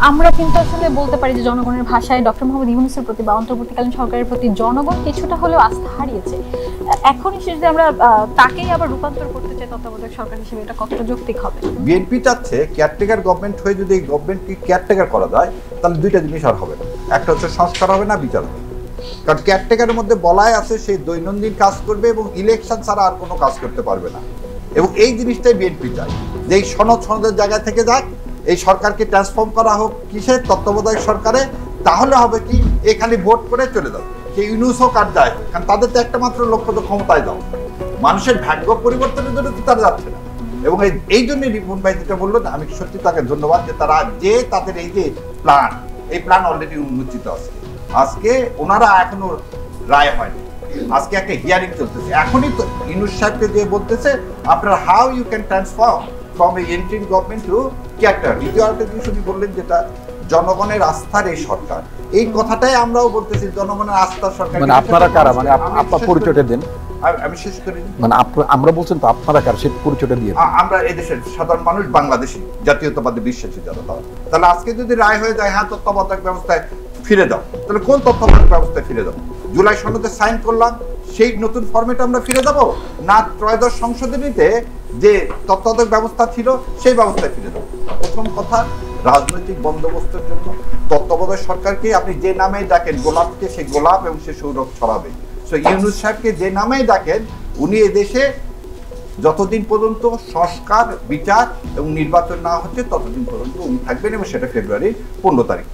আমরা কিন্তু আসলে বলতে পারি যে জনগণের ভাষায় ডক্টর মোহাম্মদ ইউনূসের প্রতি বা অন্তর্বর্তীকালীন সরকারের প্রতি জনগণ কিছুটা হলেও আস্থা হারিয়েছে। এখন যদি আমরা তাকেই আবার রূপান্তর করতে চাই তত্ত্বাবধায়ক সরকার হিসেবে, এটা কতটা যৌক্তিক হবে? বিএনপি চাচ্ছে কেয়ারটেকার গভর্নমেন্ট হয়ে যদি এই গভর্নমেন্টকে কেয়ারটেকার করা যায়, তাহলে দুইটা জিনিস আর হবে না। একটা হচ্ছে সংস্কার হবে না, বিচার হবে। কারণ কেয়ারটেকারের মধ্যে বলাই আছে সে দৈনন্দিন কাজ করবে এবং ইলেকশন ছাড়া আর কোনো কাজ করতে পারবে না। এবং এই জিনিসটাই বিএনপি চায় যে এই সনদের জায়গা থেকে যাক, এই সরকারকে ট্রান্সফর্ম করা হোক কিসের তত্ত্বাবধায়ক সরকারে। তাহলে হবে কি, এখানে ভোট করে চলে যাবে, সেই ইউনূস হোক আর যায় হোক, কারণ তাদের তো একটা মাত্র লক্ষ্য তো ক্ষমতায় যাও। মানুষের ভাগ্য পরিবর্তনের জন্য তো তারা যাচ্ছে না। এবং এই জন্য রিপন ভাই যেটা বললো, আমি সত্যি তাকে ধন্যবাদ যে তারা যে তাদের এই যে প্ল্যান, এই প্ল্যান অলরেডি উন্মোচিত আছে। আজকে ওনারা এখনো রায় হয়নি, আজকে একটা হিয়ারিং চলতেছে। এখনই তো ইউনূস সাহেবকে যে বলতেছে আপনার how you can transform from a interim government to caretaker. দ্বিতীয় আরেকটা জিনিস উনি বললেন যেটা জনগণের আস্থার এই সরকার, এই কথাটাই আমরাও বলতেছি জনগণের আস্থার সরকার। মানে আপনারা কারা? মানে আপনার পরিচয়টা দেন। আমি শেষ করি। মানে আমরা বলছেন তো আপনারা কার, সেই পরিচয়টা দিয়ে। আমরা এদেশের সাধারণ মানুষ, বাংলাদেশি জাতীয়তাবাদী বিশ্বাসী যারা, তাহলে আজকে যদি রায় হয়ে যায় হ্যাঁ তত্ত্বাবধায়ক ব্যবস্থায় ফিরে দাও, তাহলে কোন তত্ত্বাবধায়ক ব্যবস্থায় ফিরে যাবো? জুলাই সনদে সাইন করলাম, সেই নতুন ফরম্যাটে আমরা ফিরে যাব না ত্রয়োদশ সংশোধনীতে যে তত্ত্বাবধায়ক ব্যবস্থা ছিল সেই ব্যবস্থায় ফিরে যাবো? প্রথম কথা, রাজনৈতিক বন্দোবস্তের জন্য তত্ত্বাবধায়ক সরকারকে আপনি যে নামেই ডাকেন, গোলাপকে সে গোলাপ এবং সে সৌরভ ছড়াবে। সো ইউনূস সাহেবকে যে নামেই ডাকেন, উনি এদেশে যতদিন পর্যন্ত সংস্কার, বিচার এবং নির্বাচন না হচ্ছে ততদিন পর্যন্ত উনি থাকবেন, এবং সেটা ফেব্রুয়ারির 15 তারিখ।